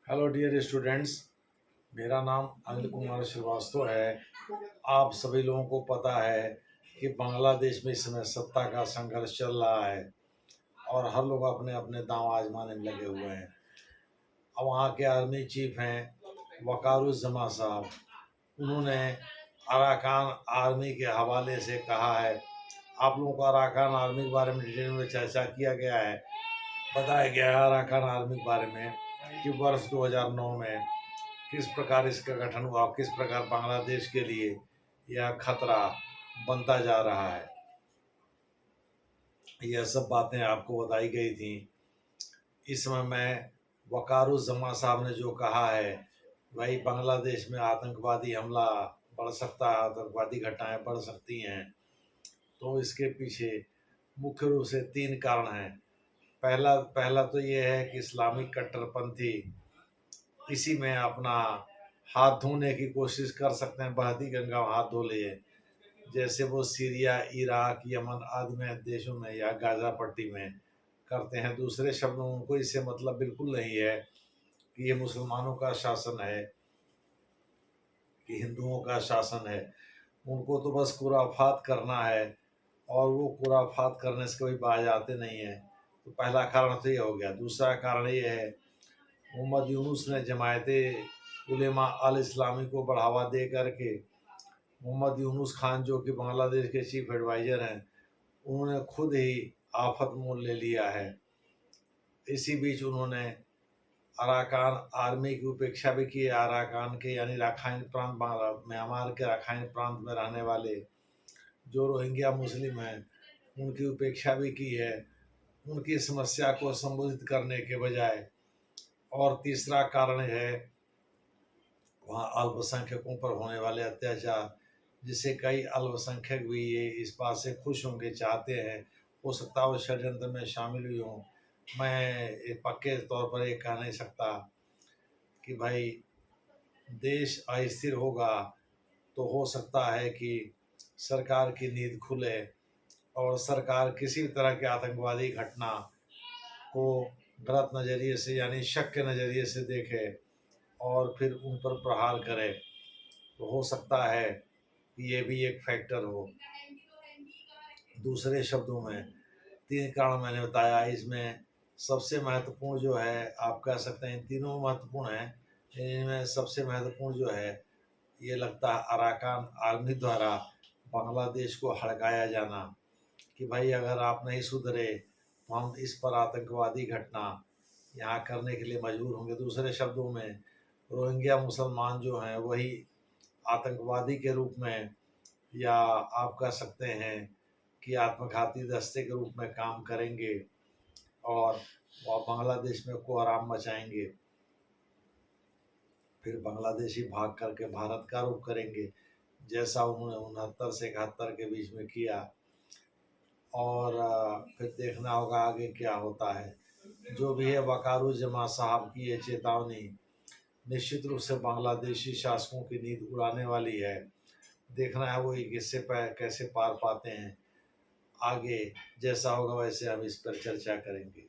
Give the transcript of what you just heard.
Hello dear students, मेरा नाम अनिल कुमार श्रीवास्तव है। आप सभी लोगों को पता है कि बांग्लादेश में इस समय सत्ता का संघर्ष चल रहा है और हर लोग अपने अपने दांव आजमाने में लगे हुए हैं। अब वहाँ के आर्मी चीफ हैं वकारुज्जमा साहब, उन्होंने अराकान आर्मी के हवाले से कहा है। आप लोगों को अराकान आर्मी के बारे में डिटेल में चर्चा किया गया है, बताया गया है अराकान आर्मी के बारे में कि वर्ष 2009 में किस प्रकार इसका गठन हुआ, किस प्रकार बांग्लादेश के लिए यह खतरा बनता जा रहा है। यह सब बातें आपको बताई गई थी। इस समय में वकारुज्जमा साहब ने जो कहा है, भाई बांग्लादेश में आतंकवादी हमला बढ़ सकता है, आतंकवादी घटनाएं बढ़ सकती हैं। तो इसके पीछे मुख्य रूप से 3 कारण हैं। पहला तो ये है कि इस्लामिक कट्टरपंथी इसी में अपना हाथ धोने की कोशिश कर सकते हैं, बहती गंगा में हाथ धो लिए, जैसे वो सीरिया, इराक, यमन आदि में देशों में या गाजा पट्टी में करते हैं। दूसरे शब्दों में उनको इससे मतलब बिल्कुल नहीं है कि ये मुसलमानों का शासन है कि हिंदुओं का शासन है। उनको तो बस खुराफात करना है और वो खुराफात करने से कभी बाज आते नहीं हैं। तो पहला कारण तो ये हो गया। दूसरा कारण ये है, मोहम्मद यूनुस ने जमायते उलेमा अल इस्लामी को बढ़ावा दे करके मोहम्मद यूनुस खान, जो कि बांग्लादेश के चीफ एडवाइज़र हैं, उन्होंने खुद ही आफत मोल ले लिया है। इसी बीच उन्होंने अराकान आर्मी की उपेक्षा भी की है। अराकान के यानी राखाइन प्रांत, म्यांमार के राखाइन प्रांत में रहने वाले जो रोहिंग्या मुस्लिम हैं, उनकी उपेक्षा भी की है, उनकी समस्या को संबोधित करने के बजाय। और तीसरा कारण है वहाँ अल्पसंख्यकों पर होने वाले अत्याचार, जिससे कई अल्पसंख्यक भी ये इस बात से खुश होंगे, चाहते हैं, हो सकता है वो षड्यंत्र में शामिल भी हों। मैं ये पक्के तौर पर ये कह नहीं सकता कि भाई देश अस्थिर होगा तो हो सकता है कि सरकार की नींद खुले और सरकार किसी भी तरह के आतंकवादी घटना को गलत नज़रिए से यानी शक के नज़रिए से देखे और फिर उन पर प्रहार करे। तो हो सकता है कि ये भी एक फैक्टर हो। दूसरे शब्दों में 3 कारण मैंने बताया, इसमें सबसे महत्वपूर्ण जो है, आप कह सकते हैं तीनों महत्वपूर्ण हैं, इनमें सबसे महत्वपूर्ण जो है ये लगता है अराकान आर्मी द्वारा बांग्लादेश को हड़काया जाना कि भाई अगर आप नहीं सुधरे तो हम इस पर आतंकवादी घटना यहाँ करने के लिए मजबूर होंगे। दूसरे शब्दों में रोहिंग्या मुसलमान जो हैं वही आतंकवादी के रूप में, या आप कह सकते हैं कि आत्मघाती दस्ते के रूप में काम करेंगे और वह बांग्लादेश में कोहराम मचाएंगे। फिर बांग्लादेशी भाग करके भारत का रुख करेंगे, जैसा उन्होंने 69 से 71 के बीच में किया। और फिर देखना होगा आगे क्या होता है। जो भी है, वकारुज्जमा साहब की ये चेतावनी निश्चित रूप से बांग्लादेशी शासकों की नींद उड़ाने वाली है। देखना है वो इससे कैसे पार पाते हैं। आगे जैसा होगा वैसे हम इस पर चर्चा करेंगे।